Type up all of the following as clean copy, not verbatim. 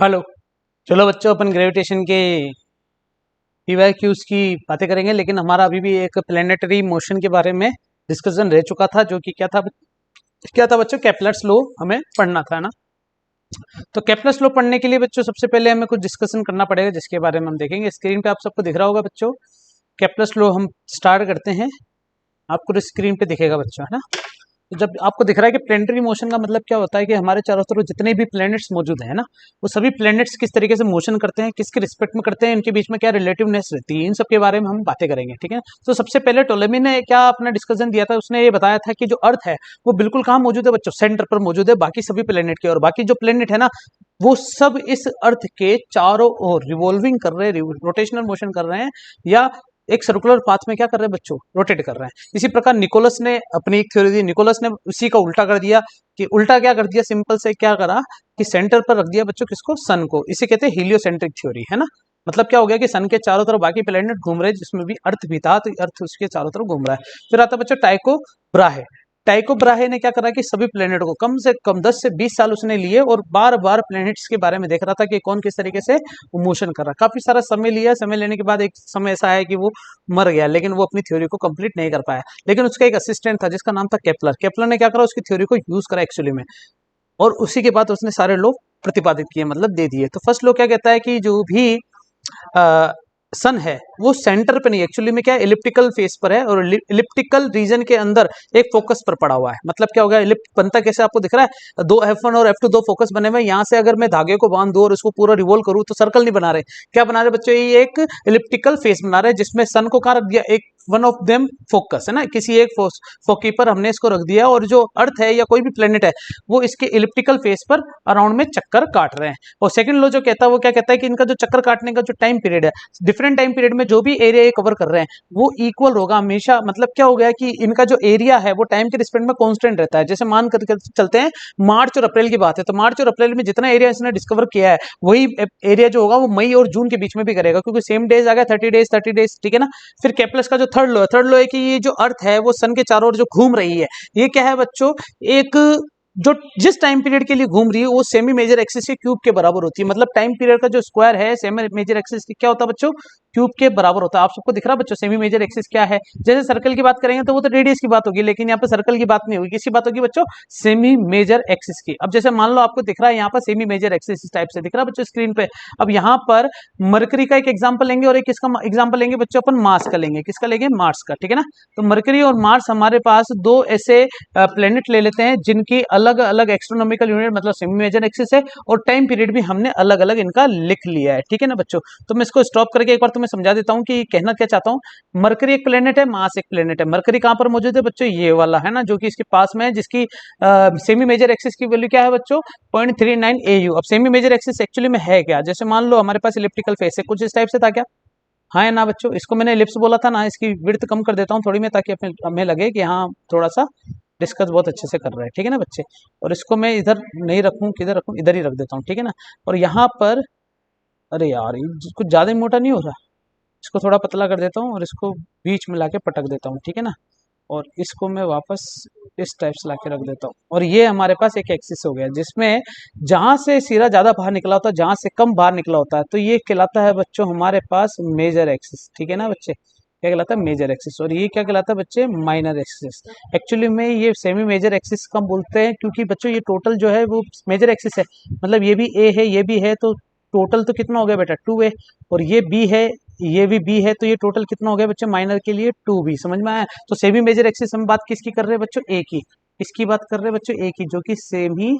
Hello. चलो बच्चों, अपन gravitation के पीवाईक्यूज की बातें करेंगे, लेकिन हमारा अभी भी एक प्लेनेटरी मोशन के बारे में डिस्कशन रह चुका था, जो कि क्या था बच्चों, केपलर्स लॉ हमें पढ़ना था ना। तो केपलर्स लॉ पढ़ने के लिए बच्चों सबसे पहले हमें कुछ डिस्कशन करना पड़ेगा, जिसके बारे में हम देखेंगे। स्क्रीन पे आप सबको दिख रहा होगा बच्चों, केपलर्स लॉ हम स्टार्ट करते हैं। आपको स्क्रीन पे दिखेगा बच्चों, है ना। तो जब आपको दिख रहा है कि प्लेनेटरी मोशन का मतलब क्या होता है, कि हमारे चारों तरफ जितने भी प्लैनेट्स मौजूद हैं ना, वो सभी प्लैनेट्स किस तरीके से मोशन करते हैं, किसके रिस्पेक्ट में करते हैं, इनके बीच में क्या रिलेटिवनेस रहती है, इन सब के बारे में हम बातें करेंगे, ठीक है। तो सबसे पहले टोलेमी ने क्या अपना डिस्कशन दिया था, उसने ये बताया था कि जो अर्थ है वो बिल्कुल कहाँ मौजूद है बच्चों, सेंटर पर मौजूद है बाकी सभी प्लेनेट के, और बाकी जो प्लेनेट है ना वो सब इस अर्थ के चारों ओर रिवॉल्विंग कर रहे हैं, रोटेशनल मोशन कर रहे हैं, या एक सर्कुलर पाथ में क्या कर रहे हैं बच्चों, रोटेट कर रहे हैं। इसी प्रकार निकोलस ने अपनी एक थ्योरी दी, निकोलस ने उसी का उल्टा कर दिया। कि उल्टा क्या कर दिया, सिंपल से क्या करा कि सेंटर पर रख दिया बच्चों किसको, सन को। इसे कहते हैं हीलियोसेंट्रिक थ्योरी, है ना। मतलब क्या हो गया कि सन के चारों तरफ बाकी प्लेनेट घूम रहे हैं, जिसमें भी अर्थ भी था, तो अर्थ उसके चारों तरफ घूम रहा है। फिर आता बच्चों टाइको ब्राहे। टाइको ब्राहे ने क्या करा कि सभी प्लेनेट को कम से कम 10 से 20 साल उसने लिए, और बार बार प्लेनेट्स के बारे में देख रहा था कि कौन किस तरीके से मोशन कर रहा है। काफी सारा समय लिया, समय लेने के बाद एक समय ऐसा है कि वो मर गया, लेकिन वो अपनी थ्योरी को कंप्लीट नहीं कर पाया। लेकिन उसका एक असिस्टेंट था जिसका नाम था केपलर। केपलर ने क्या करा, उसकी थ्योरी को यूज करा एक्चुअली में, और उसी के बाद उसने सारे लोग प्रतिपादित किए, मतलब दे दिए। तो फर्स्ट लोग क्या कहता है कि जो भी सन है वो सेंटर पे नहीं, एक्चुअली में क्या इलिप्टिकल फेस पर है, और इलिप्टिकल रीजन के अंदर एक फोकस पर पड़ा हुआ है। मतलब क्या हो गया, इलिप्ट बनता कैसे आपको दिख रहा है, दो F1 और F2 दो फोकस बने हुए हैं। यहाँ से अगर मैं धागे को बांध दूं और इसको पूरा रिवॉल्व करूं तो सर्कल नहीं बना रहे, क्या बना रहे बच्चों, ये एक इलिप्टिकल फेस बना रहे, जिसमें सन को कहाँ रख दिया, एक वन ऑफ देम फोकस, है ना, किसी एक फोकी पर हमने इसको रख दिया, और जो अर्थ है या कोई भी प्लेनेट है वो इसके इलिप्टिकल फेस पर अराउंड में चक्कर काट रहे हैं। और सेकंड लॉ जो कहता है वो क्या कहता है कि इनका जो चक्कर काटने का जो टाइम पीरियड है, डिफरेंट टाइम पीरियड में जो भी एरिया ये कवर कर रहे हैं वो इक्वल होगा हमेशा। मतलब क्या हो गया कि इनका जो एरिया है वो टाइम के रिस्पेक्ट में कांस्टेंट रहता है। जैसे मान कर चलते हैं मार्च और अप्रैल की बात है, तो मार्च और अप्रैल में जितना एरिया इसने डिस्कवर किया है वही एरिया जो होगा वो मई और जून के बीच में भी करेगा, क्योंकि सेम डेज आ गया, 30 डेज, ठीक है ना। फिर केपलस का जो थर्ड लो है कि ये जो अर्थ है वो सन के चारों ओर जो घूम रही है, ये क्या है बच्चों, एक जो जिस टाइम पीरियड के लिए घूम रही है वो सेमी मेजर एक्सिस के क्यूब के बराबर होती है। मतलब टाइम पीरियड का जो स्क्वायर है सेमी मेजर एक्सिस क्या होता है बच्चों, क्यूब के बराबर होता है। आप सबको दिख रहा है बच्चों सेमी मेजर एक्सिस क्या है। जैसे सर्कल की बात करेंगे तो वो तो रेडियस की बात होगी, लेकिन यहाँ पे सर्कल की बात नहीं होगी, किसकी बात होगी बच्चों, सेमी मेजर एक्सिस की। अब जैसे मान लो आपको दिख रहा है यहाँ पर सेमी मेजर एक्सिस इस टाइप से दिख रहा है बच्चों स्क्रीन पे। अब यहाँ पर मरकरी का एक एग्जाम्पल लेंगे, और एक किसका एग्जाम्पल लेंगे बच्चों, अपन मार्स का लेंगे। किसका लेंगे, मार्स का, ठीक है ना। तो मरकरी और मार्स हमारे पास दो ऐसे प्लेनेट ले लेते हैं जिनकी अलग अलग एस्ट्रोनॉमिकल यूनिट मतलब सेमी मेजर एक्सिस है, और टाइम पीरियड भी हमने अलग अलग इनका लिख लिया है, ठीक है ना बच्चों। तो मैं इसको स्टॉप करके एक बार तुम्हें समझा देता हूं कि कहना क्या चाहता हूं। मरकरी एक प्लेनेट है, मार्स एक प्लेनेट है। मरकरी कहां पर मौजूद है बच्चों, ये वाला, है ना, जो कि इसके पास में है, जिसकी सेमी मेजर एक्सिस की वैल्यू क्या है बच्चों, 0.39 AU। अब सेमी मेजर एक्सिस एक्चुअली में है क्या, जैसे मान लो हमारे पास इलिप्टिकल फेस है, कुछ इस टाइप से था क्या, हाँ है ना बच्चों। इसको मैंने एलिप्स बोला था ना, इसकी विड्थ कम कर देता हूँ थोड़ी मैं, ताकि हमें लगे कि हाँ थोड़ा सा डिस्कस बहुत अच्छे से कर रहे हैं, ठीक है ना बच्चे। और इसको मैं इधर नहीं रखूँ, किधर रखूँ, इधर ही रख देता हूँ, ठीक है ना। और यहाँ पर, अरे यार ये कुछ ज़्यादा ही मोटा नहीं हो रहा, इसको थोड़ा पतला कर देता हूँ और इसको बीच में लाके पटक देता हूँ, ठीक है ना। और इसको मैं वापस इस टाइप से लाके रख देता हूँ, और ये हमारे पास एक एक्सिस हो गया, जिसमें जहां से सिरा ज्यादा बाहर निकला होता है, जहां से कम बाहर निकला होता है, तो ये कहलाता है बच्चों हमारे पास मेजर एक्सिस, ठीक है ना बच्चे। क्या कहलाता है, मेजर एक्सिस। और ये क्या कहलाता है बच्चे, माइनर एक्सिस। एक्चुअली में ये सेमी मेजर एक्सिस कम बोलते हैं, क्योंकि बच्चों ये टोटल जो है वो मेजर एक्सिस है, मतलब ये भी ए है ये भी है, तो टोटल तो कितना हो गया बेटा, 2A। और ये बी है ये भी बी है, तो ये टोटल कितना हो गया बच्चों, माइनर के लिए 2B। समझ में आया। तो सेमी मेजर एक्सिस हम बात किसकी कर रहे हैं बच्चों, ए की। इसकी बात कर रहे हैं बच्चों, ए की, जो कि सेमी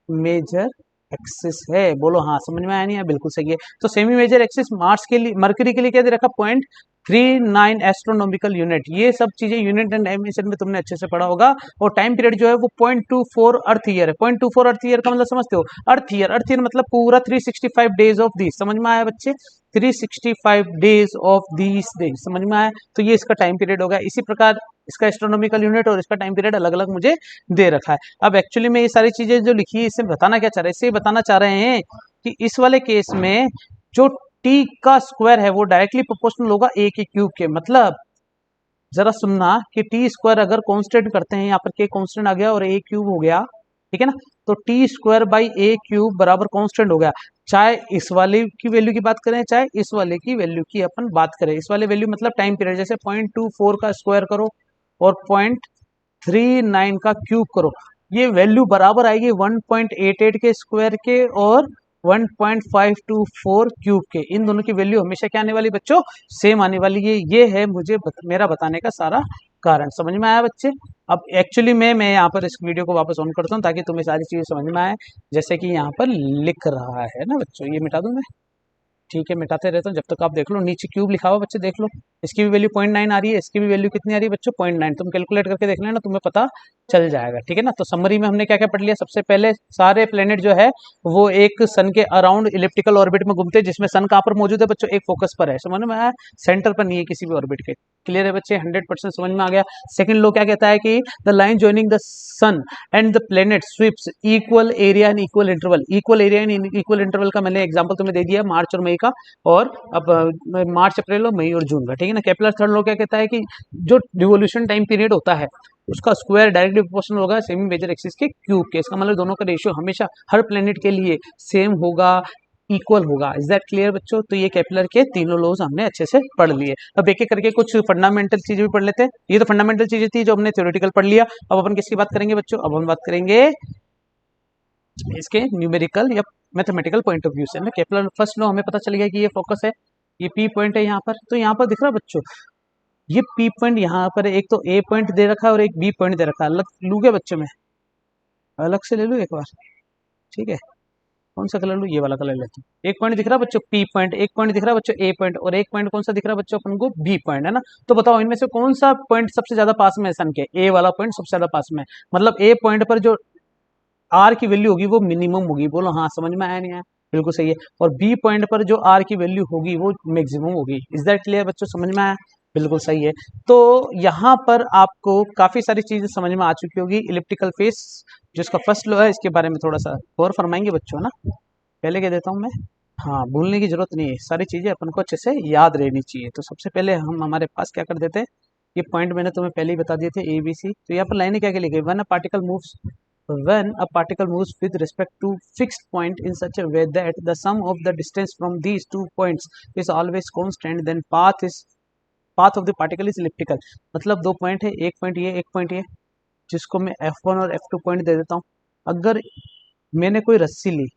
मेजर एक्सिस है। बोलो हाँ, समझ में आया नहीं है, बिल्कुल सही है। तो सेमी मेजर एक्सिस मार्स के लिए, मरकरी के लिए क्या दे रखा, 0.39 एस्ट्रोनॉमिकल यूनिट। ये सब चीजें यूनिट एंड डायमेंशन में तुमने अच्छे से पढ़ा होगा। और टाइम पीरियड जो है वो 0.24 अर्थ ईयर है। 0.24 अर्थ ईयर का मतलब समझते हो, अर्थ ईयर मतलब पूरा 365 डेज ऑफ दिस। समझ में आया बच्चे, 365 डेज ऑफ दिस डेज, समझ में आया। तो ये इसका टाइम पीरियड होगा। इसी प्रकार इसका एस्ट्रोनॉमिकल यूनिट और इसका टाइम पीरियड अलग अलग मुझे दे रखा है। अब एक्चुअली में ये सारी चीजें जो लिखी है, इससे बताना क्या चाह रहे हैं, इससे बताना चाह रहे हैं कि इस वाले केस में जो टी का स्क्वायर है वो डायरेक्टली प्रोपोर्शनल होगा ए के क्यूब के। मतलब जरा सुनना कि टी स्क्वायर अगर कांस्टेंट करते हैं, यहाँ पर के कांस्टेंट आ गया और ए क्यूब हो गया, ठीक है ना। तो T square by A cube बराबर कांस्टेंट हो गया। चाहे इस वाले की वैल्यू की बात करें चाहे इस वाले की वैल्यू की अपन बात करें, इस वाले वैल्यू मतलब टाइम पीरियड, जैसे 0.24 का स्क्वायर करो और 0.39 का क्यूब करो, ये वैल्यू बराबर आएगी 1.88 के स्क्वायर के और 1.524 क्यूब के। इन दोनों की वैल्यू हमेशा क्या आने वाली बच्चों, सेम आने वाली है। ये है मुझे मेरा बताने का सारा कारण। समझ में आया बच्चे? अब एक्चुअली मैं यहाँ पर इस वीडियो को वापस ऑन करता हूँ ताकि तुम्हें सारी चीजें समझ में आए, जैसे कि यहाँ पर लिख रहा है ना बच्चों। ये मिटा दूं मैं? ठीक है, मिटाते रहता हूँ जब तक आप देख लो। नीचे क्यूब लिखा हुआ बच्चे देख लो, इसकी भी वैल्यू 0.9 आ रही है, इसकी भी वैल्यू कितनी आ रही है बच्चों, 0.9। तुम कैलकुलेट करके देख लेना, तुम्हें पता चल जाएगा। ठीक है ना। तो समरी में हमने क्या क्या पढ़ लिया। सबसे पहले सारे प्लेनेट जो है वो एक सन के अराउंड इलिप्टिकल ऑर्बिट में घूमते हैं, जिसमें सन कहाँ पर मौजूद है बच्चों, एक फोकस पर है। समझ में आया? सेंटर पर नहीं है किसी भी ऑर्बिट के। क्लियर है बच्चे? 100% समझ में आ गया। सेकंड लो क्या कहता है कि the line joining the sun and the planet sweeps equal area and equal interval. Equal area and equal interval का मैंने एग्जांपल तुम्हें दे दिया, मार्च और मई का, और अब मार्च अप्रैल और मई और जून का। ठीक है ना। केपलर थर्ड लॉ क्या कहता है कि जो रिवोल्यूशन टाइम पीरियड होता है उसका स्क्वायर डायरेक्टली प्रोपोर्शनल होगा सेमी मेजर एक्सिस के क्यूब के। इसका मतलब दोनों का रेशियो हमेशा हर प्लेनेट के लिए सेम होगा, इक्वल होगा। इज दैट क्लियर बच्चों? तो ये केपलर के तीनों लॉज हमने अच्छे से पढ़ लिए। अब एक एक करके कुछ फंडामेंटल चीजें भी पढ़ लेते हैं। ये तो फंडामेंटल चीजें थी जो हमने थ्योरेटिकल पढ़ लिया। अब अपन किसकी बात करेंगे बच्चों? अब हम बात करेंगे इसके न्यूमेरिकल या मैथमेटिकल पॉइंट ऑफ व्यू से। केपलर फर्स्ट लॉ हमें पता चल गया कि ये फोकस है, ये पी पॉइंट है यहाँ पर। तो यहाँ पर दिख रहा है बच्चों, ये पी पॉइंट यहाँ पर एक तो ए पॉइंट दे रखा है और एक बी पॉइंट दे रखा है। अलग लूंगे बच्चों में, अलग से ले लूँ एक बार। ठीक है, कौन सा कलर लूँ? ये वाला कलर लेते हैं। एक पॉइंट दिख रहा है बच्चों पी पॉइंट, एक पॉइंट दिख रहा है बच्चों ए पॉइंट, और एक पॉइंट कौन सा दिख रहा है बच्चों अपन को? बी पॉइंट, है ना। तो बताओ इनमें से कौन सा पॉइंट सबसे ज्यादा पास में है सन के? ए वाला पॉइंट सबसे ज्यादा पास में है। मतलब ए पॉइंट पर जो आर की वैल्यू होगी वो मिनिमम होगी। बोलो हाँ, समझ में आया नहीं आया? बिल्कुल सही है। और बी पॉइंट पर जो आर की वैल्यू होगी वो मैक्सिमम होगी। इज दैट क्लियर बच्चों? समझ में आया? बिल्कुल सही है। तो यहाँ पर आपको काफी सारी चीजें समझ में आ चुकी होगी। इलिप्टिकल फेस जिसका फर्स्ट लो है, इसके बारे में थोड़ा सा और फरमाएंगे बच्चों ना, पहले कह देता हूँ मैं। हाँ, भूलने की जरूरत नहीं है, सारी चीजें अपन को अच्छे से याद रहनी चाहिए। तो सबसे पहले हम हमारे पास क्या कर देते हैं, ये पॉइंट मैंने तुम्हें पहले ही बता दिए थे, ए बी सी। तो यहाँ पर लाइनें क्या क्या लिखी? When a particle moves when a particle moves with respect to fixed point in such a way that the sum of the distance from these two points is always constant, then path of the particle is elliptical। मतलब दो point है, एक point ये, एक point ये, जिसको मैं F1 और F2 पॉइंट दे देता हूँ। अगर मैंने कोई रस्सी ली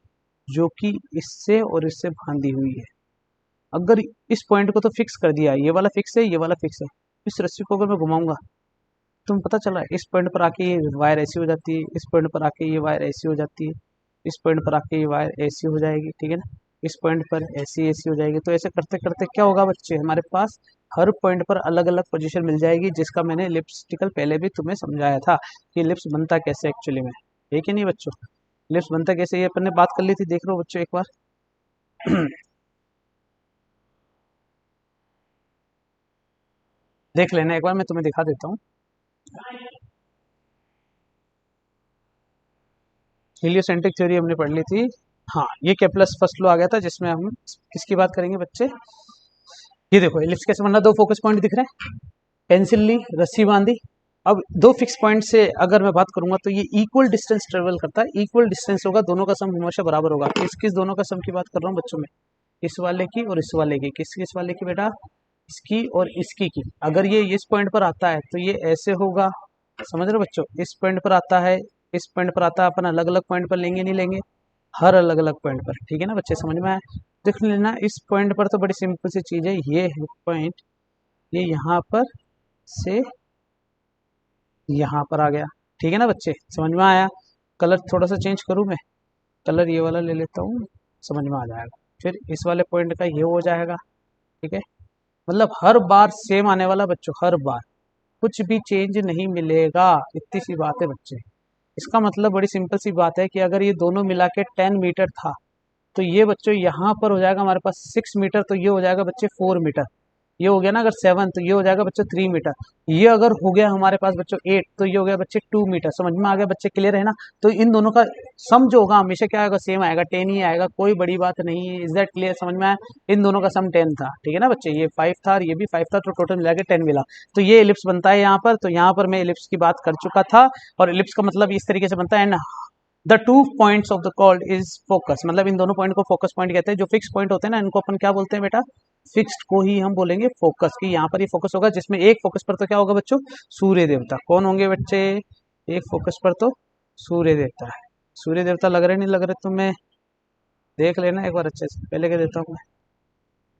जो कि इससे और इससे बांधी हुई है, अगर इस पॉइंट को तो फिक्स कर दिया, ये वाला फिक्स है, ये वाला फिक्स है, इस रस्सी को अगर मैं घुमाऊंगा, तुम पता चला इस पॉइंट पर आके ये वायर ऐसी हो जाती है, इस पॉइंट पर आके ये वायर ऐसी हो जाती है, इस पॉइंट पर आके ये वायर ऐसी हो जाएगी। ठीक है ना। इस पॉइंट पर ऐसी ऐसी हो जाएगी। तो ऐसे करते करते क्या होगा बच्चे, हमारे पास हर पॉइंट पर अलग अलग पोजीशन मिल जाएगी, जिसका मैंने इलिप्टिकल पहले भी तुम्हें समझाया था कि इलिप्स बनता कैसे एक्चुअली में। है कि नहीं बच्चों? इलिप्स बनता कैसे, ये अपन ने बात कर ली थी, देख लो बच्चों एक बार। देख लेना एक बार, मैं तुम्हें दिखा देता हूँ। हीलियोसेंट्रिक थ्योरी हमने पढ़ ली थी। हाँ, ये केपलर्स फर्स्ट लॉ आ गया था, जिसमें हम किसकी बात करेंगे बच्चे? ये देखो इलिप्स कैसे बनना, दो फोकस पॉइंट दिख रहे हैं, पेंसिल ली, रस्सी बांधी। अब दो फिक्स पॉइंट से अगर मैं बात करूंगा तो ये इक्वल डिस्टेंस ट्रेवल करता है, इक्वल डिस्टेंस होगा, दोनों का सम हमेशा बराबर होगा। किस किस दोनों का सम की बात कर रहा हूँ बच्चों में? इस वाले की और इस वाले की। किस किस वाले की बेटा? इसकी और इसकी की। अगर ये इस पॉइंट पर आता है तो ये ऐसे होगा, समझ रहे हो बच्चों? इस पॉइंट पर आता है, इस पॉइंट पर आता है, अपन अलग अलग पॉइंट पर लेंगे नहीं लेंगे? हर अलग अलग पॉइंट पर। ठीक है ना बच्चे, समझ में आया? देख लेना इस पॉइंट पर तो बड़ी सिंपल सी चीज है, ये है पॉइंट, ये यहाँ पर से यहाँ पर आ गया। ठीक है ना बच्चे, समझ में आया? कलर थोड़ा सा चेंज करूँ मैं, कलर ये वाला ले लेता हूँ, समझ में आ जाएगा। फिर इस वाले पॉइंट का ये हो जाएगा। ठीक है, मतलब हर बार सेम आने वाला बच्चों, हर बार कुछ भी चेंज नहीं मिलेगा। इतनी सी बात है बच्चे। इसका मतलब बड़ी सिंपल सी बात है कि अगर ये दोनों मिला के 10 मीटर था, तो ये बच्चों यहाँ पर हो जाएगा हमारे पास 6 मीटर, तो ये हो जाएगा बच्चे 4 मीटर। ये हो गया ना अगर 7, तो ये हो जाएगा बच्चों 3 मीटर। ये अगर हो गया हमारे पास बच्चों 8, तो ये हो गया बच्चे 2 मीटर। समझ में आ गया बच्चे? क्लियर है ना? तो इन दोनों का सम जो होगा हमेशा क्या आएगा? सेम आएगा, 10 ही आएगा, कोई बड़ी बात नहीं है। Is that clear? समझ में आया? इन दोनों का सम 10 था। ठीक है ना बच्चे, ये 5 था और ये भी 5 था, तो टोटल मिला के 10 मिला। तो ये इलिप्स बनता है यहाँ पर। तो यहाँ पर मैं इलिप्स की बात कर चुका था, और इलिप्स का मतलब इस तरीके से बनता है। The two points of the chord is focus, मतलब इन दोनों पॉइंट को फोकस पॉइंट कहते हैं। जो फिक्स पॉइंट होते हैं ना, इनको अपन क्या बोलते हैं बेटा, फिक्स्ड को ही हम बोलेंगे फोकस, की यहाँ पर ही फोकस होगा, जिसमें एक फोकस पर तो क्या होगा बच्चों, सूर्य देवता। कौन होंगे बच्चे, एक फोकस पर तो सूर्य देवता है। सूर्य देवता लग रहे नहीं लग रहे तुम्हें, देख लेना एक बार अच्छे से, पहले क्या देता हूँ मैं,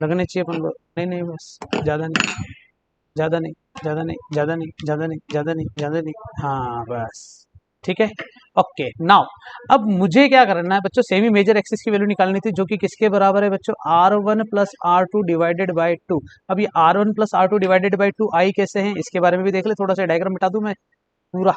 लगने चाहिए अपन को, नहीं नहीं बस, ज़्यादा नहीं, ज़्यादा नहीं, ज़्यादा नहीं, ज़्यादा नहीं, ज़्यादा नहीं, ज़्यादा नहीं, ज़्यादा नहीं, हाँ बस ठीक है। ओके नाउ अब मुझे क्या करना है बच्चों, सेमी मेजर एक्सिस की वैल्यू निकालनी थी, जो कि किसके बराबर है बच्चों, R1 plus R2 divided by 2। अब ये R1 plus R2 divided by 2 आई कैसे हैं, इसके बारे में भी देख ले, थोड़ा सा डायग्राम मिटा दूं मैं पूरा,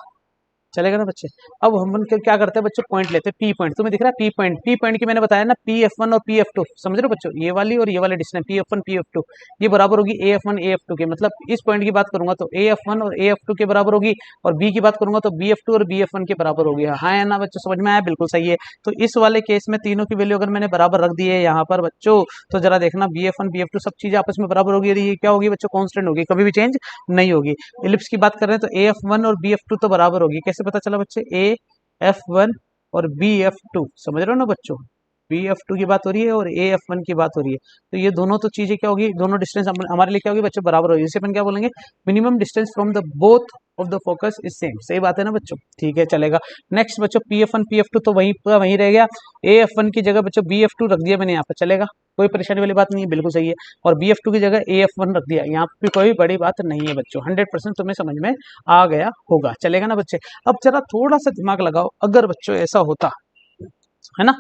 चलेगा ना बच्चे। अब हम क्या करते हैं बच्चों, पॉइंट लेते हैं, पी पॉइंट, तुम्हें दिख रहा है पी पॉइंट, पी पॉइंट की मैंने बताया ना, पी एफ वन और पी एफ टू, समझ रहे हो बच्चों, ये वाली और ये वाले distance P F one P F two, ये बराबर होगी A F one A F two के, मतलब इस पॉइंट की बात करूंगा तो ए एफ वन और ए एफ टू के बराबर होगी, और बी की बात करूंगा तो बी एफ टू और बी एफ वन के बराबर होगी। हाँ है ना बच्चों, समझ में आया, बिल्कुल सही है। तो इस वाले केस में तीनों की वैल्यू अगर मैंने बराबर रख दी है यहाँ पर बच्चों, तो जरा देखना B F one B F two सब चीज आपस में बराबर होगी, ये क्या होगी बच्चों, कॉन्स्टेंट होगी, कभी भी चेंज नहीं होगी। इलिप्स की बात कर रहे हैं तो ए एफ वन और बी एफ टू तो बराबर होगी, कैसे पता चला बच्चे, ए एफ वन और बी एफ टू, समझ रहे हो ना बच्चों, बी एफ टू की बात हो रही है और ए एफ वन की बात हो रही है, तो ये दोनों तो चीजें क्या होगी, दोनों डिस्टेंस हमारे लिए क्या होगी बच्चों, बराबर होगी। इसे अपन क्या बोलेंगे, minimum distance from the both of the focus is same, सही बात है ना बच्चों, ठीक है चलेगा। नेक्स्ट बच्चों P F one P F two तो वहीं पूरा वहीं रह गया, ए एफ वन की जगह बच्चों बी एफ टू रख दिया मैंने यहाँ पर, चलेगा, कोई परेशानी वाली बात नहीं है, बिल्कुल सही है। और बी एफ टू की जगह ए एफ वन रख दिया, यहाँ पे कोई बड़ी बात नहीं है बच्चों, 100% तुम्हें समझ में आ गया होगा, चलेगा ना बच्चे। अब जरा थोड़ा सा दिमाग लगाओ, अगर बच्चों ऐसा होता है ना,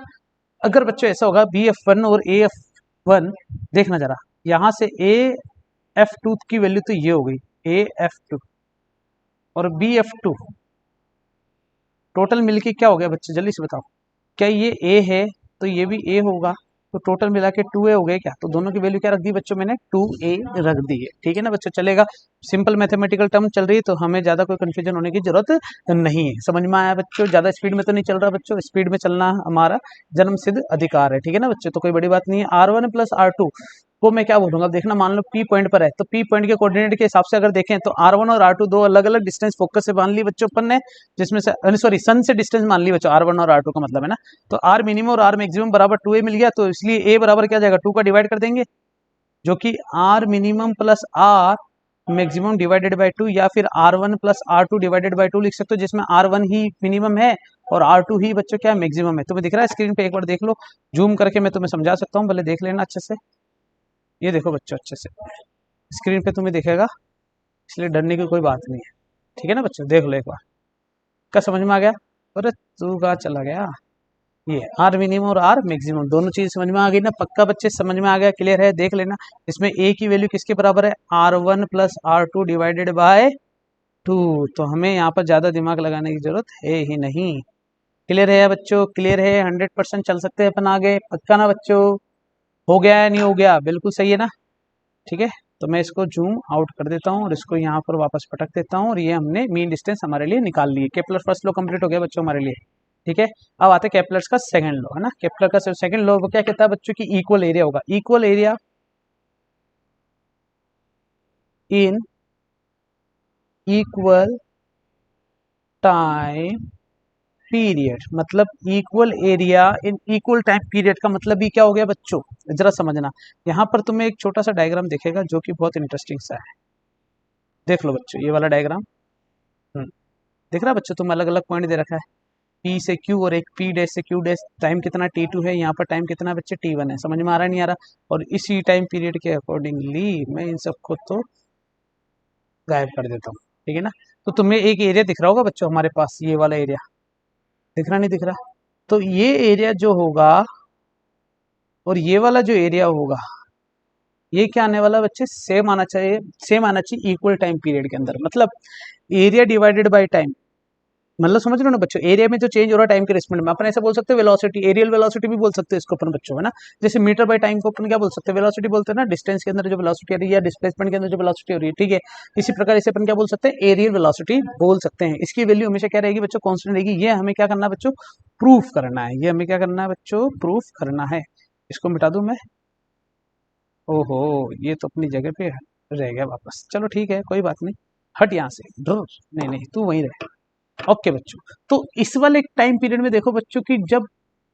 अगर बच्चों ऐसा होगा बी एफ वन और ए एफ वन, देखना जरा यहाँ से ए एफ टू की वैल्यू तो ये हो गई ए एफ टू और बी एफ टू, टोटल मिलके क्या हो गया बच्चे, जल्दी से बताओ, क्या ये ए है तो ये भी ए होगा, तो टोटल मिला के 2a हो गए क्या, तो दोनों की वैल्यू क्या रख दी बच्चों मैंने, 2a रख दी है, ठीक है ना बच्चों, चलेगा। सिंपल मैथमेटिकल टर्म चल रही है तो हमें ज्यादा कोई कंफ्यूजन होने की जरूरत नहीं है, समझ में आया बच्चों, ज्यादा स्पीड में तो नहीं चल रहा बच्चों, स्पीड में चलना हमारा जन्म सिद्ध अधिकार है, ठीक है ना बच्चों, तो कोई बड़ी बात नहीं है। R1 प्लस R2 को मैं क्या बोलूंगा, देखना मान लो पी पॉइंट पर है, तो पी पॉइंट के कोऑर्डिनेट के हिसाब से अगर देखें तो R1 और R2 दो अलग अलग डिस्टेंस फोकस से मान ली बच्चों अपन ने, जिसमें से सॉरी सन से डिस्टेंस मान ली बच्चों R1 और R2 का मतलब है ना, तो R मिनिमम और R मैक्सिमम बराबर 2a मिल गया, तो इसलिए a बराबर क्या जाएगा, 2 का डिवाइड कर देंगे, जो कि R minimum plus R maximum divided by 2, या फिर R1 plus R2 divided by 2 लिख सकते हो, जिसमें R1 ही मिनिमम है और R2 ही बच्चों क्या मैक्सिमम है। तुम्हें दिख रहा है स्क्रीन पे, एक बार देख लो, जूम करके मैं तुम्हें समझा सकता हूँ, भले देख लेना अच्छे से, ये देखो बच्चों अच्छे से स्क्रीन पे तुम्हें दिखेगा, इसलिए डरने की कोई बात नहीं है, ठीक है ना बच्चों, देख लो एक बार, क्या समझ में आ गया, अरे तू कहाँ चला गया, ये आर मिनिमम और आर मैक्सिमम दोनों चीज समझ में आ गई ना, पक्का बच्चे समझ में आ गया, क्लियर है, देख लेना। इसमें ए की वैल्यू किसके बराबर है, R1 plus R2 divided by 2, तो हमें यहाँ पर ज्यादा दिमाग लगाने की जरूरत है ही नहीं, क्लियर है बच्चों, क्लियर है, 100% चल सकते हैं अपन आगे, पक्का ना बच्चों, हो गया है नहीं हो गया, बिल्कुल सही है ना, ठीक है। तो मैं इसको जूम आउट कर देता हूँ और इसको यहाँ पर वापस पटक देता हूँ, और ये हमने मीन डिस्टेंस हमारे लिए निकाल ली है, केपलर फर्स्ट लॉ कंप्लीट हो गया बच्चों हमारे लिए, ठीक है। अब आते हैं केपलर्स का सेकंड लॉ, है ना, केपलर का सेकंड लॉ वो क्या कहता है बच्चों की, इक्वल एरिया होगा, equal area in equal time period, मतलब equal area in equal time period का मतलब भी क्या हो गया बच्चों, जरा समझना, यहाँ पर तुम्हें एक छोटा सा डायग्राम दिखेगा जो कि बहुत इंटरेस्टिंग सा है, देख लो बच्चों ये वाला डायग्राम, दिख रहा है बच्चों, तुम अलग अलग पॉइंट दे रखा है, P से Q और एक P डैश से Q डैश, टाइम कितना T2 है, यहाँ पर टाइम कितना बच्चे T1 है, समझ में आ रहा है नहीं आ रहा, और इसी टाइम पीरियड के अकॉर्डिंगली मैं इन सबको तो गायब कर देता हूँ, ठीक है ना। तो तुम्हें एक एरिया दिख रहा होगा बच्चों हमारे पास, ये वाला एरिया दिख रहा नहीं दिख रहा, तो ये एरिया जो होगा और ये वाला जो एरिया होगा, ये क्या आने वाला बच्चे, सेम आना चाहिए, सेम आना चाहिए इक्वल टाइम पीरियड के अंदर, मतलब एरिया डिवाइडेड बाय टाइम, मतलब समझ रहे हो ना बच्चों, एरिया में जो चेंज हो रहा है टाइम के रिस्पेक्ट में, अपन ऐसा बोल सकते हैं वेलोसिटी, एरियल वेलोसिटी भी बोल सकते हैं इसको अपन बच्चों, है ना, जैसे मीटर बाय टाइम को अपन क्या बोल सकते हैं, वेलोसिटी बोलते हैं ना, डिस्टेंस के अंदर जो वेलोसिटी आ रही है या डिस्प्लेसमेंट के अंदर जो वेलोसिटी हो रही है, ठीक है। इसी प्रकार इसे अपन क्या बोल सकते हैं, एरियल वेलोसिटी बोल सकते हैं, इसकी वैल्यू हमेशा क्या रहेगी बच्चों, कॉन्स्टेंट रहेगी, ये हमें क्या करना है बच्चों, प्रूफ करना है, ये हमें क्या करना है बच्चों, प्रूफ करना है। इसको मिटा दूं मैं, ओहो ये तो अपनी जगह पे रह गया वापस, चलो ठीक है कोई बात नहीं, हट यहाँ से, नहीं नहीं तू वहीं रह, ओके बच्चों, तो इस वाले टाइम पीरियड में देखो बच्चों कि जब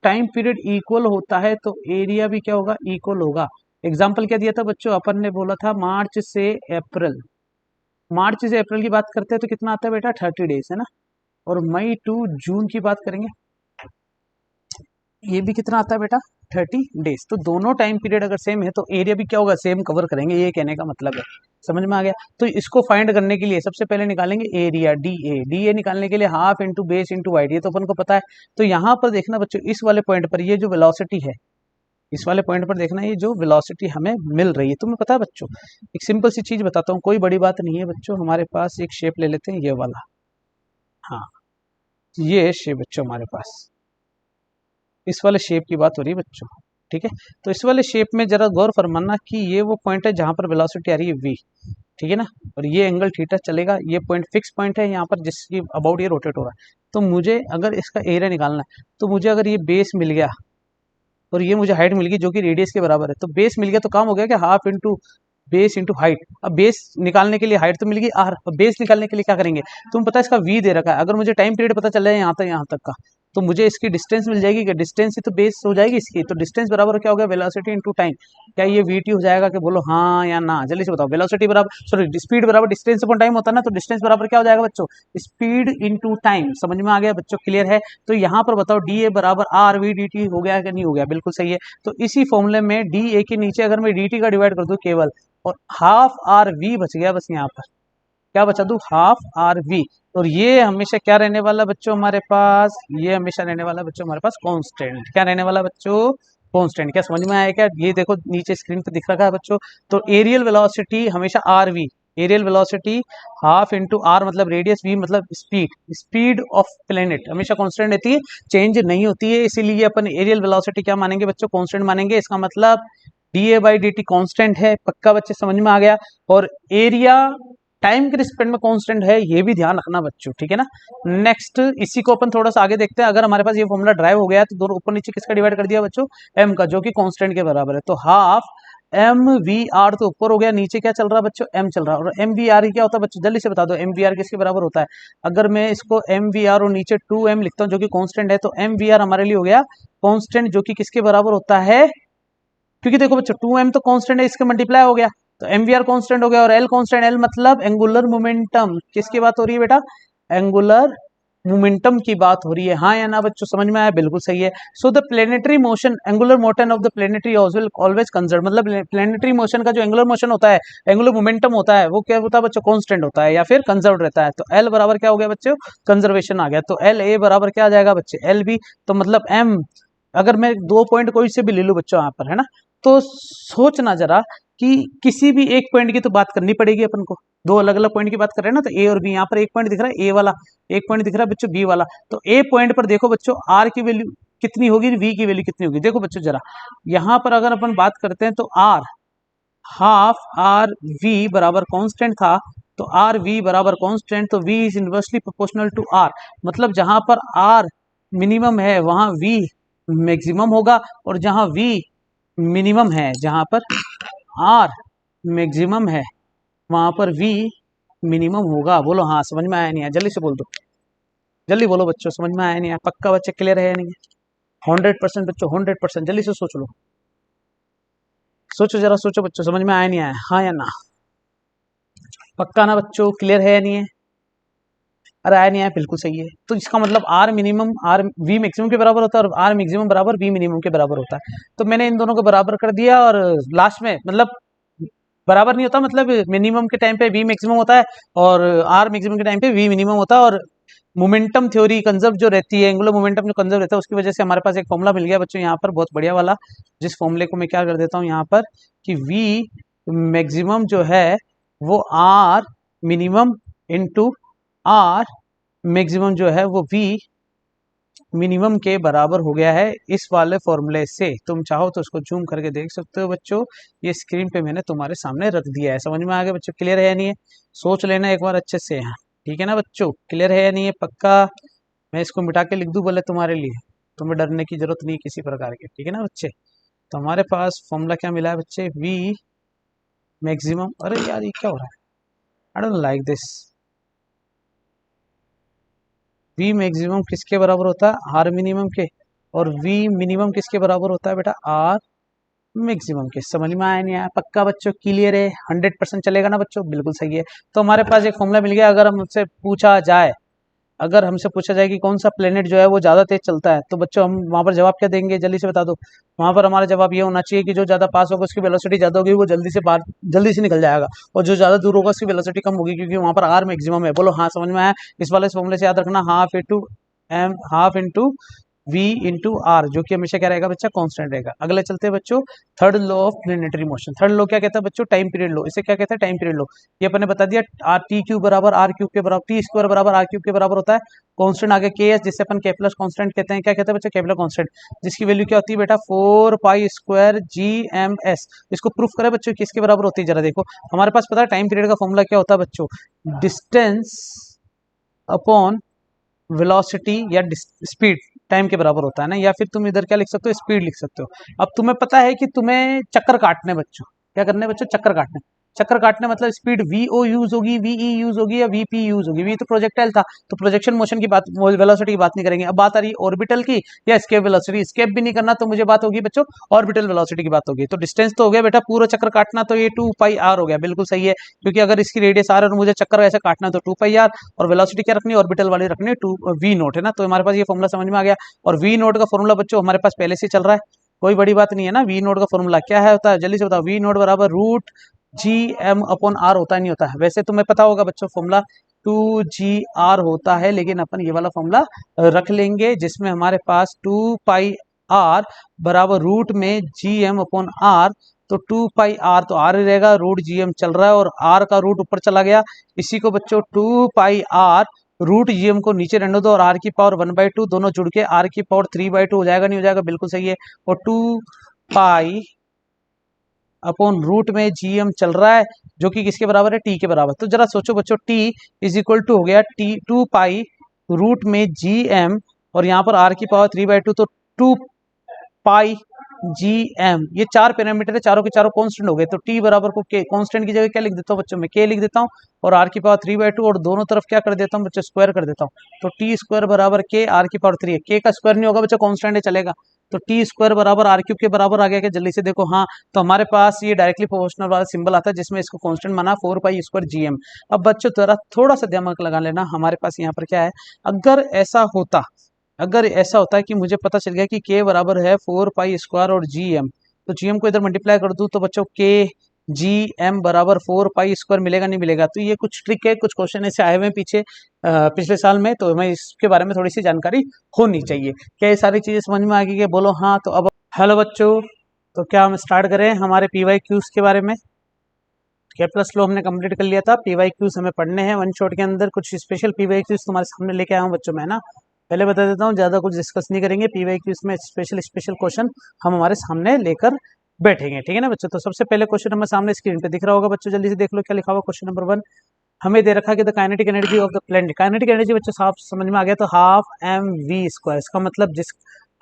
टाइम पीरियड इक्वल होता है तो एरिया भी क्या होगा, इक्वल होगा। एग्जाम्पल क्या दिया था बच्चों, अपन ने बोला था मार्च से अप्रैल, मार्च से अप्रैल की बात करते हैं तो कितना आता है बेटा, 30 डेज है ना। और मई टू जून की बात करेंगे, ये भी कितना आता है बेटा, 30 डेज। तो दोनों टाइम पीरियड अगर सेम है तो एरिया भी क्या होगा, सेम कवर करेंगे, ये कहने का मतलब है। समझ में आ गया। तो इसको फाइंड करने के लिए सबसे पहले निकालेंगे एरिया, डी ए निकालने के लिए half into base into wide, ये तो अपन को पता है। तो यहाँ पर देखना बच्चों, इस वाले पॉइंट पर ये जो वेलोसिटी है, इस वाले पॉइंट पर देखना ये जो वेलोसिटी हमें मिल रही है, तुम्हें पता है बच्चों, एक सिंपल सी चीज बताता हूँ, कोई बड़ी बात नहीं है बच्चों। हमारे पास एक शेप ले लेते हैं ये वाला, हाँ ये शेप बच्चों हमारे पास, इस वाले शेप की बात हो रही है बच्चों, ठीक है। तो इस वाले शेप में जरा गौर फरमाना कि ये वो पॉइंट है जहां पर वेलोसिटी आ रही है v, ठीक है ना, और ये एंगल थीटा चलेगा, ये पॉइंट फिक्स पॉइंट है यहाँ पर जिसकी अबाउट ये रोटेट हो रहा है। तो मुझे अगर इसका एरिया निकालना है तो मुझे अगर ये बेस मिल गया और ये मुझे हाइट मिल गई जो कि रेडियस के बराबर है, तो बेस मिल गया तो काम हो गया कि half into base into height. अब बेस निकालने के लिए हाइट तो मिल गई आर, अब बेस निकालने के लिए क्या करेंगे, तुम पता है इसका वी दे रखा है, अगर मुझे टाइम पीरियड पता चल जाए यहाँ तक का, तो मुझे इसकी डिस्टेंस मिल जाएगी, क्या डिस्टेंस ही तो बेस हो जाएगी इसकी, तो डिस्टेंस बराबर क्या हो गया, वेलोसिटी इंटू टाइम। क्या ये वी टी हो जाएगा, कि बोलो हाँ या ना, जल्दी से बताओ। वेलोसिटी बराबर, सॉरी स्पीड बराबर डिस्टेंस अपॉन टाइम होता है ना, तो डिस्टेंस बराबर क्या हो जाएगा बच्चों, स्पीड इंटू टाइम। समझ में आ गया बच्चों, क्लियर है। तो यहाँ पर बताओ डी ए बराबर आर वी डी टी हो गया कि नहीं हो गया, बिल्कुल सही है। तो इसी फॉर्मूले में डी ए के नीचे अगर मैं डी टी का डिवाइड कर दूं केवल, और हाफ आर वी बच गया, बस यहाँ पर क्या बचा दूं, हाफ आर वी। और ये हमेशा क्या रहने वाला बच्चों हमारे पास, ये हमेशा रहने वाला बच्चों हमारे पास कांस्टेंट। क्या रहने वाला बच्चों, कांस्टेंट। क्या समझ में आया क्या, ये देखो नीचे स्क्रीन पे दिख रखा है बच्चों। तो एरियल वेलोसिटी हमेशा r v, areal velocity half into r मतलब रेडियस, वी मतलब स्पीड, स्पीड ऑफ प्लेनेट हमेशा कांस्टेंट रहती है, चेंज नहीं होती है। इसीलिए अपन एरियल वेलोसिटी क्या मानेंगे बच्चों, कांस्टेंट मानेंगे। इसका मतलब D A by D T constant है, पक्का बच्चे समझ में आ गया। और एरिया टाइम के रिस्पेक्ट में कांस्टेंट है, ये भी ध्यान रखना बच्चों, ठीक है ना। नेक्स्ट इसी को अपन थोड़ा सा आगे देखते हैं। अगर हमारे पास ये फॉर्मूला ड्राइव हो गया है तो दोनों ऊपर नीचे किसका डिवाइड कर दिया बच्चों, एम का, जो कि कांस्टेंट के बराबर है। तो हाफ एम वी आर तो ऊपर हो गया, नीचे क्या चल रहा है बच्चों, एम चल रहा है। और एम वी आर क्या होता है बच्चों, जल्दी से बता दो, एम वी आर किसके बराबर होता है। अगर मैं इसको एम वी आर और नीचे 2m लिखता हूँ जो कि कांस्टेंट है, तो एम वी आर हमारे लिए हो गया कांस्टेंट, जो कि किसके बराबर होता है, क्योंकि देखो बच्चों 2m तो कांस्टेंट है, इसके मल्टीप्लाई हो गया तो एम वी आर कॉन्स्टेंट हो गया। और एल कॉन्स्टेंट, एल मतलब एंगुलर मोमेंटम, किसकी बात हो रही है बेटा, एंगुलर मोमेंटम की बात हो रही है, हाँ या ना बच्चों, समझ में आया, बिल्कुल सही है। So the planetary motion, angular motion of the planetary always conserve, मतलब प्लेनेटरी मोशन का जो एंगुलर मोशन होता है, एंगुलर मोमेंटम होता है, वो क्या होता है बच्चों, कांस्टेंट होता है या फिर कंजर्व रहता है। तो एल बराबर क्या हो गया बच्चों, कंजर्वेशन आ गया। तो एल ए बराबर क्या आ जाएगा बच्चे, एल बी। तो मतलब एम, अगर मैं दो पॉइंट कोई से भी ले लूं बच्चों यहाँ पर, है ना, तो सोचना जरा कि किसी भी एक पॉइंट की तो बात करनी पड़ेगी अपन को, दो अलग अलग पॉइंट की बात कर रहे हैं ना, तो ए और बी, यहाँ पर एक पॉइंट दिख रहा है ए वाला, एक पॉइंट दिख रहा है बच्चों बी वाला। तो ए पॉइंट पर देखो बच्चों आर की वैल्यू कितनी होगी, वी की वैल्यू कितनी होगी। देखो बच्चों जरा यहाँ पर अगर अपन बात करते हैं तो आर, हाफ आर वी बराबर कांस्टेंट था, तो आर वी बराबर कांस्टेंट, तो v is inversely proportional to r. मतलब जहां पर आर मिनिमम है वहां वी मैक्सिमम होगा, और जहां वी मिनिमम है, जहां पर आर मैक्सिमम है वहां पर वी मिनिमम होगा। बोलो हाँ, समझ में आया नहीं आया, जल्दी से बोल दो, जल्दी बोलो बच्चों, समझ में आया नहीं आया, पक्का बच्चे क्लियर है या नहीं है, 100% बच्चों, 100%, जल्दी से सोच लो, सोचो जरा, सोचो बच्चों, समझ में आया नहीं आया, हाँ या ना, पक्का ना बच्चों, क्लियर है या नहीं है, अरे आया नहीं आया, बिल्कुल सही है। तो इसका मतलब r minimum r v maximum के बराबर होता है, और आर मैक्सिमम बराबर वी मिनिमम के बराबर होता है। तो मैंने इन दोनों को बराबर कर दिया, और लास्ट में मतलब बराबर नहीं होता, मतलब मिनिमम के टाइम पे वी मैक्सिमम होता है और आर मैक्सिमम के टाइम पे वी मिनिमम होता है। और मोमेंटम थ्योरी कंजर्व जो रहती है, एंगुलर मोमेंटम जो कंजर्व रहता है, उसकी वजह से हमारे पास एक फॉर्मूला मिल गया बच्चों यहाँ पर, बहुत बढ़िया वाला, जिस फॉर्मूले को मैं क्या कर देता हूँ यहाँ पर, कि वी मैक्सिमम जो है वो r minimum into r maximum जो है वो वी मिनिमम के बराबर हो गया है, इस वाले फॉर्मूले से। तुम चाहो तो उसको जूम करके देख सकते हो बच्चों, ये स्क्रीन पे मैंने तुम्हारे सामने रख दिया है। समझ में आ गया बच्चों, क्लियर है या नहीं है, सोच लेना एक बार अच्छे से, हाँ ठीक है ना बच्चों, क्लियर है या नहीं है, पक्का। मैं इसको मिटा के लिख दूं बोले तुम्हारे लिए, तुम्हें डरने की जरूरत नहीं किसी प्रकार की, ठीक है ना बच्चे। तो हमारे पास फॉर्मूला क्या मिला है बच्चे, वी मैक्सिमम, अरे यार ये क्या हो रहा है, I don't like this, we maximum किसके बराबर होता है, आर मिनिमम के, और वी मिनिमम किसके बराबर होता है बेटा, आर मैक्सिमम के। समझ में आया नहीं आया, पक्का बच्चों, क्लियर है, 100% चलेगा ना बच्चों, बिल्कुल सही है। तो हमारे पास एक फॉर्मूला मिल गया। अगर हमसे पूछा जाए कि कौन सा प्लेनेट जो है वो ज़्यादा तेज चलता है, तो बच्चों हम वहाँ पर जवाब क्या देंगे, जल्दी से बता दो। वहाँ पर हमारा जवाब ये होना चाहिए कि जो ज़्यादा पास होगा उसकी वेलोसिटी ज़्यादा होगी, वो जल्दी से निकल जाएगा, और जो ज़्यादा दूर होगा उसकी वेलोसिटी कम होगी, क्योंकि वहाँ पर आर मैक्सिमम है। बोलो हाँ, समझ में आया। इस वाले फॉर्मूले से याद रखना, half into v into r, जो कि हमेशा क्या रहेगा बच्चा, कांस्टेंट रहेगा। अगले चलते हैं बच्चों, third law of planetary motion. Third law क्या कहता है बच्चों, टाइम पीरियड लॉ। इसे क्या कहता है, टाइम पीरियड लॉ। ये अपन ने बता दिया, आर टी क्यू बराबर आर क्यूब के बराबर, टी स्क्वायर बराबर आर क्यूब के बराबर होता है। कांस्टेंट आगे के एस, जिससे अपन केपलर कांस्टेंट कहते हैं। क्या कहते हैं बच्चा, केपलर कांस्टेंट, जिसकी वैल्यू क्या होती है बेटा, 4 pi square G M S. इसको प्रूफ करें बच्चों, किसके बराबर होती है, जरा देखो। हमारे पास पता है टाइम पीरियड का फॉर्मूला क्या होता है बच्चों, डिस्टेंस अपॉन वेलोसिटी या स्पीड टाइम के बराबर होता है ना, या फिर तुम इधर क्या लिख सकते हो, स्पीड लिख सकते हो। अब तुम्हें पता है कि तुम्हें चक्कर काटने बच्चों, क्या करने बच्चों, चक्कर काटने। चक्कर काटने मतलब स्पीड वी ओ यूज होगी, वी ई यूज होगी, या वी पी यूज होगी। वी तो प्रोजेक्टाइल था, तो प्रोजेक्शन मोशन की बात, वेलोसिटी की बात नहीं करेंगे। अब बात आ रही है ऑर्बिटल की या स्केप वेलोसिटी। स्केप भी नहीं करना, तो मुझे बात होगी बच्चों ऑर्बिटल वेलोसिटी की बात होगी। तो डिस्टेंस तो हो गया बेटा, पूरा चक्कर काटना, तो ये 2 पाई आर हो गया, बिल्कुल सही है। क्योंकि अगर इसकी रेडियस आर और मुझे चक्कर ऐसे काटना है तो 2 पाई आर, और वेलोसिटी क्या रखनी है, ऑर्बिटल वाली रखनी है, 2 वी नोट है ना। तो हमारे पास ये फॉर्मूला समझ में आ गया। और वी नोट का फॉर्मूला बच्चों हमारे पास पहले से चल रहा है, कोई बड़ी बात नहीं है ना। वी नोट का फॉर्मूला क्या है, होता है, जल्दी से बताओ। वी नोट बराबर root G M upon r होता है, नहीं होता है? वैसे तुम्हें पता होगा बच्चों फॉर्मूला 2 GR होता है, लेकिन अपन ये वाला फॉर्मूला रख लेंगे, जिसमें हमारे पास 2 पाई आर बराबर रूट में जी एम अपॉन आर। तो 2 पाई आर तो आर ही रहेगा, रूट जी एम चल रहा है, और आर का रूट ऊपर चला गया। इसी को बच्चों 2 पाई आर रूट जीएम को नीचे रहने दो, और आर की पावर 1/2 दोनों जुड़ के आर की पावर 3/2 हो जाएगा, नहीं हो जाएगा, बिल्कुल सही है। और 2 पाई अपॉन रूट में जीएम चल रहा है, जो कि किसके बराबर है, टी के बराबर। तो जरा सोचो बच्चों, टी इज इक्वल टू हो गया टी 2 पाई रूट में जी एम, और यहाँ पर आर की पावर 3/2, तो 2 पाई जी एम। ये 4 पैरामीटर है, चारों के चारों कांस्टेंट हो गए। तो टी बराबर को के, कांस्टेंट की जगह क्या लिख देता हूँ बच्चों, मैं के लिख देता हूँ, और आर की पावर 3/2, और दोनों तरफ क्या कर देता हूँ बच्चों, स्क्वायर कर देता हूँ। तो टी स्क्वायर बराबर के, आर की पावर 3 है, के का स्क्वायर नहीं होगा बच्चों, कांस्टेंट है, चलेगा। तो टी स्क्वायर बराबर आर क्यूब के बराबर आ गया, क्या जल्दी से देखो। हाँ, तो हमारे पास ये डायरेक्टली प्रोपोर्शनल वाला सिंबल आता है, जिसमें इसको कांस्टेंट माना 4 पाई स्क्वायर जी एम। अब बच्चों थोड़ा सा दिमाग लगा लेना, हमारे पास यहाँ पर क्या है, अगर ऐसा होता है कि मुझे पता चल गया कि के बराबर है 4 पाई स्क्वायर और जी एम, तो जी एम को इधर मल्टीप्लाई कर दूं, तो बच्चों के जी एम बराबर 4 पाई स्क्वायर मिलेगा, नहीं मिलेगा? तो ये कुछ ट्रिक है, कुछ क्वेश्चन ऐसे आए हुए हैं पीछे पिछले साल में, तो हमें इसके बारे में थोड़ी सी जानकारी होनी चाहिए। क्या ये सारी चीजें समझ में आ गई? बोलो हाँ। तो अब हेलो बच्चों, तो क्या हम स्टार्ट करें हमारे पीवाई क्यूज के बारे में। केपलर लॉ हमने कंप्लीट कर लिया था, पीवाई क्यूज हमें पढ़ने हैं वन शॉट के अंदर। कुछ स्पेशल पीवाई क्यूज तुम्हारे सामने लेके आया हूँ बच्चों में, है ना। पहले बता देता हूँ, ज़्यादा कुछ डिस्कस नहीं करेंगे। पीवाई क्यूज में स्पेशल क्वेश्चन हम हमारे सामने लेकर बैठेंगे, ठीक है ना बच्चों। तो सबसे पहले क्वेश्चन हमें सामने स्क्रीन पे दिख रहा होगा बच्चों, जल्दी से देख लो क्या लिखा हुआ। क्वेश्चन नंबर 1 हमें दे रखा है कि the kinetic energy of the planet. Kinetic energy बच्चों साफ समझ में आ गया, तो हाफ एम वी स्क्वायर। इसका मतलब जिस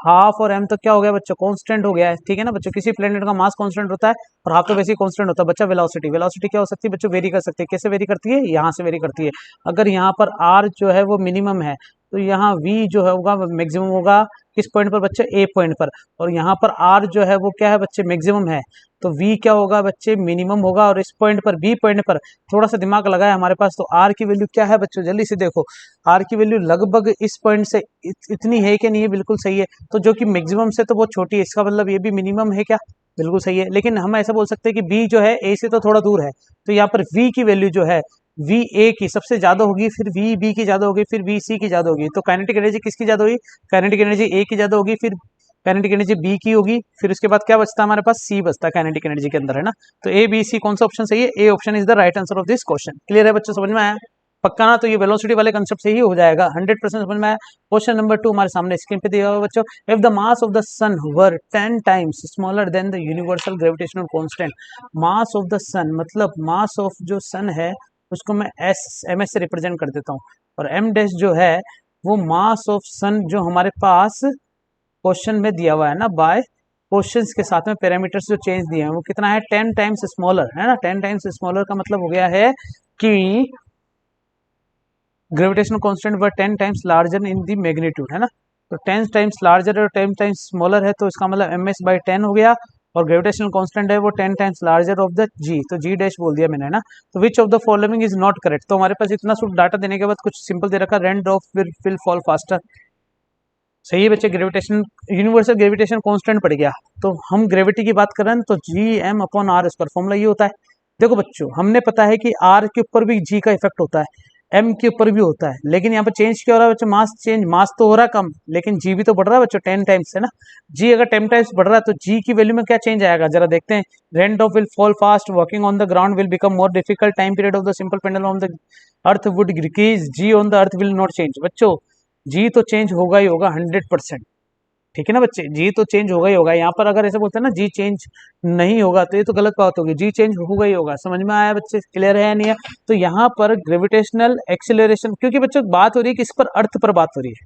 हाफ और एम तो क्या हो गया बच्चों, कांस्टेंट हो गया है, ठीक है ना बच्चों। किसी प्लेनेट का मास कांस्टेंट होता है, और हाफ तो वैसे ही कांस्टेंट होता है बच्चा। वेलोसिटी क्या हो सकती है बच्चों, वेरी कर सकती है। कैसे वेरी करती है, यहाँ से वेरी करती है। अगर यहाँ पर आर जो है वो मिनिमम है, तो यहाँ वी जो है होगा मैक्सिमम होगा किस पॉइंट पर बच्चे, ए पॉइंट पर। और यहाँ पर आर जो है वो क्या है बच्चे, मैक्सिमम है, तो वी क्या होगा बच्चे, मिनिमम होगा। और इस पॉइंट पर, बी पॉइंट पर थोड़ा सा दिमाग लगाए हमारे पास, तो आर की वैल्यू क्या है बच्चों, जल्दी से देखो। आर की वैल्यू लगभग इस पॉइंट से इतनी है कि नहीं है, बिल्कुल सही है। तो जो कि मैक्सिमम से तो बहुत छोटी है, इसका मतलब ये भी मिनिमम है क्या, बिल्कुल सही है। लेकिन हम ऐसा बोल सकते हैं कि बी जो है ए से तो थोड़ा दूर है, तो यहाँ पर वी की वैल्यू जो है वी ए की सबसे ज्यादा होगी, फिर वी बी की ज्यादा होगी, फिर वी सी की ज्यादा होगी। तो काइनेटिक एनर्जी किसकी ज्यादा होगी, काइनेटिक एनर्जी ए की ज्यादा होगी, फिर काइनेटिक एनर्जी बी की होगी, फिर उसके बाद क्या बचता है हमारे पास, सी बचता है काइनेटिक एनर्जी के अंदर, है ना। तो ए बी सी कौन सा ऑप्शन सही है, A option is the right answer of this question. Clear है बच्चों, समझ में आया पक्का ना? तो ये वेलोसिटी वाले कंसेप्ट से ही हो जाएगा, 100% समझ में आया। क्वेश्चन नंबर 2 हमारे सामने स्क्रीन पे दिया हुआ बच्चों। If the mass of the sun were 10 times smaller than the universal gravitational constant. Mass of the sun मतलब मास ऑफ जो सन है उसको मैं एम एस से रिप्रेजेंट कर देता हूँ, और एम डैश जो है वो मास ऑफ सन जो हमारे पास क्वेश्चन में दिया हुआ है ना, बाय क्वेश्चंस के साथ में पैरामीटर्स जो चेंज दिए हैं वो कितना है, 10 टाइम्स स्मॉलर, है ना। 10 टाइम्स स्मॉलर का मतलब हो गया है कि gravitational constant were 10 times larger in the magnitude, है ना। तो 10 टाइम्स लार्जर और 10 टाइम्स स्मॉलर है, तो इसका मतलब ms/10 हो गया, और ग्रेविटेशनल कांस्टेंट है वो 10 times larger of the g, तो g डैश बोल दिया मैंने, है ना। तो which of the following is not correct, तो हमारे पास इतना सब डाटा देने के बाद कुछ सिंपल दे रखा, rain drop will fall faster, सही है बच्चे। ग्रेविटेशन यूनिवर्सल ग्रेविटेशन कांस्टेंट पड़ गया, तो हम ग्रेविटी की बात कर रहे हैं तो Gm/r स्क्वायर, फॉर्मूला ये होता है। देखो बच्चों, हमने पता है कि r के ऊपर भी g का इफेक्ट होता है, m के ऊपर भी होता है, लेकिन यहाँ पर चेंज क्या हो रहा है बच्चों, मास चेंज, मास तो हो रहा है कम, लेकिन g भी तो बढ़ रहा है बच्चों 10 टाइम्स, है ना। g अगर 10 टाइम्स बढ़ रहा है तो g की वैल्यू में क्या चेंज आएगा, जरा देखते हैं। Rain drop will fall fast, walking on the ground will become more difficult, time period of the simple pendulum on the earth would decrease, g on the earth will not change. बच्चों g तो change होगा ही होगा 100%, ठीक है ना बच्चे, जी तो change होगा ही होगा। यहाँ पर अगर ऐसे बोलते हैं ना जी चेंज नहीं होगा तो ये तो गलत बात होगी, जी चेंज होगा ही होगा। समझ में आया बच्चे, क्लियर है या नहीं है। तो यहाँ पर ग्रेविटेशनल एक्सेलरेशन, क्योंकि बच्चों बात हो रही है किस पर, अर्थ पर बात हो रही है,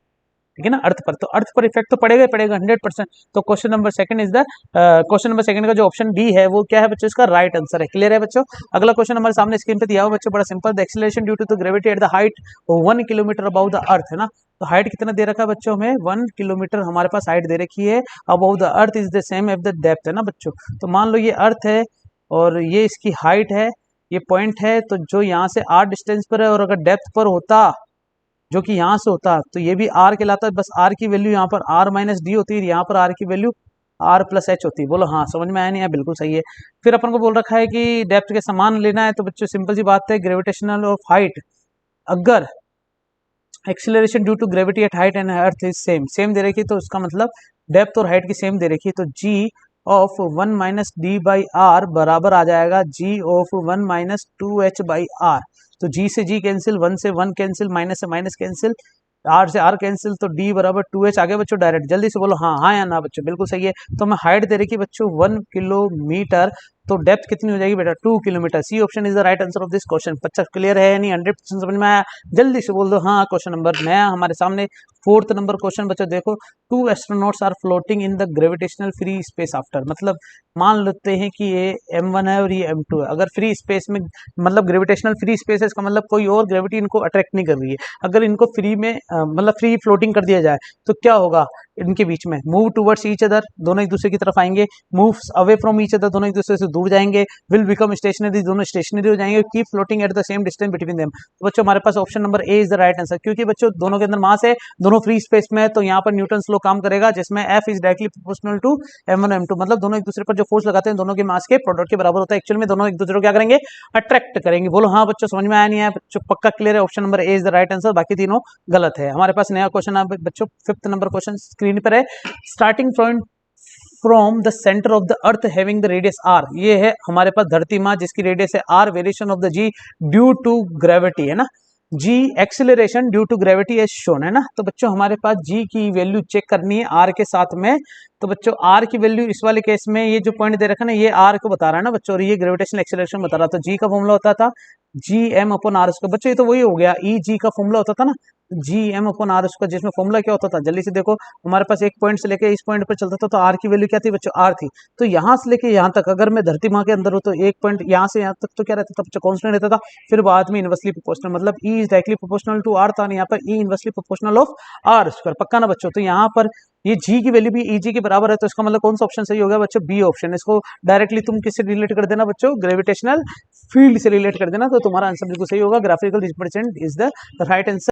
ठीक है ना, अर्थ पर, तो अर्थ पर इफेक्ट तो पड़ेगा ही पड़ेगा 100%। तो question number second is the question number second का जो ऑप्शन डी है वो क्या है बच्चों, इसका राइट आंसर है। क्लियर है बच्चों। अगला क्वेश्चन हमारे सामने स्क्रीन पे दिया हुआ बच्चों, बड़ा simple, the acceleration due to the gravity at the height 1 kilometer above the earth, है ना। तो हाइट कितना दे रखा है बच्चों, हमें 1 किलोमीटर हमारे पास हाइट दे रखी है, about the earth is the same at the depth, है ना बच्चों। तो मान लो ये अर्थ है और ये इसकी हाइट है, ये पॉइंट है, तो जो यहाँ से r डिस्टेंस पर है और अगर डेप्थ पर होता जो कि यहाँ से होता तो ये भी r कहलाता है, बस r की वैल्यू यहाँ पर r-d होती है, यहाँ पर r की वैल्यू r+h होती है। बोलो हाँ, समझ में आया नहीं है, बिल्कुल सही है। फिर अपन को बोल रखा है कि डेप्थ के समान लेना है, तो बच्चों सिंपल सी बात है, ग्रेविटेशनल ऑफ हाइट, अगर acceleration due to gravity at height and earth is same, same दे रखी, तो उसका मतलब डेप्थ और हाइट की सेम दे रखी है, तो g ऑफ 1 - d/r बराबर आ जाएगा g ऑफ 1 - 2h/r। तो g से g कैंसिल, 1 से 1 कैंसिल, माइनस से माइनस कैंसिल, r से r कैंसिल, तो d बराबर 2h आ गया बच्चों डायरेक्ट। जल्दी से बोलो हाँ हाँ या ना बच्चों, बिल्कुल सही है। तो हमें हाइट दे रखी बच्चों 1 किलोमीटर, तो डेप्थ कितनी हो जाएगी बेटा 2 kilometer. C option is the right answer of this question. बच्चा क्लियर है या नहीं, 100% समझ में आया। जल्दी से बोल दो हाँ। क्वेश्चन नंबर नया हमारे सामने, 4th नंबर क्वेश्चन बच्चों देखो, 2 astronauts are floating in the gravitational free space after, मतलब मान लेते हैं कि ये m1 है और ये m2 है, अगर फ्री स्पेस में, मतलब ग्रेविटेशनल फ्री स्पेस है, इसका मतलब कोई और ग्रेविटी इनको अट्रैक्ट नहीं कर रही है। अगर इनको फ्री में मतलब फ्री फ्लोटिंग कर दिया जाए तो क्या होगा इनके बीच में, मूव टूवर्ड्स ईच अदर, दोनों एक दूसरे की तरफ आएंगे, moves away from each other, दोनों एक दूसरे से दूर जाएंगे, विल बिकम स्टेशनरी, दोनों स्टेशनरी हो जाएंगे, keep floating at the same distance between them. तो बच्चों हमारे पास option number A is the right answer, क्योंकि बच्चों दोनों के अंदर मास है, दोनों फ्री स्पेस में है, तो यहाँ पर न्यूटन लॉ काम करेगा, जिसमें F is directly proportional to m1 m2, मतलब दोनों एक दूसरे पर जो फोर्स लगाते हैं दोनों के मास के प्रोडक्ट के बराबर होता है। एक्चुअल में दोनों एक दूसरे को क्या करेंगे, अट्रैक्ट करेंगे। बोलो हाँ बच्चों, समझ में आया नहीं है बच्चों, पक्का क्लियर है, option number A is the right answer, बाकी तीनों गलत है। हमारे पास नया क्वेश्चन है बच्चों, 5th नंबर क्वेश्चन स्क्रीन पर है, starting point from the centre of the earth having the radius r, ये है हमारे पास धरती माँ जिसकी रेडियस है r, variation of the g due to gravity, है ना, g acceleration due to gravity as shown, है ना। तो बच्चों हमारे पास g की वैल्यू चेक करनी है r के साथ में, तो बच्चों r की वैल्यू इस वाले केस में ये जो पॉइंट दे रखा है ना, ये r को बता रहा है ना बच्चों, और ये ग्रेविटेशनल एक्सेलरेशन बता रहा था। g का फॉर्मूला होता था Gm/r स्क्वायर, बच्चों ये तो वही हो गया, Eg का फॉर्मूला होता था ना Gm/r स्क्वायर, जिसमें फॉर्मूला क्या होता था, जल्दी से देखो, हमारे पास एक पॉइंट से लेके इस पॉइंट पर चलता था, तो r की वैल्यू क्या थी बच्चों, r थी। तो यहाँ से लेके यहाँ तक अगर मैं धरती माँ के अंदर हूँ तो एक पॉइंट यहाँ से यहाँ तक तो क्या रहता था बच्चों, कांस्टेंट रहता था। फिर बाद में इनवर्सली प्रोपोर्शनल, मतलब E is directly proportional to r था, यहाँ पर E inversely proportional of r square, पक्का ना बच्चों। तो यहाँ पर ये g की वैल्यू भी Eg के बराबर है, तो इसका मतलब कौन सा ऑप्शन सही हो गया बच्चों, बी ऑप्शन। इसको डायरेक्टली तुम किससे रिलेट कर देना बच्चों, ग्रेविटेशनल फील्ड से रिलेट कर देना, तो तुम्हारा आंसर बिल्कुल सही होगा। Graphical represent is the right answer.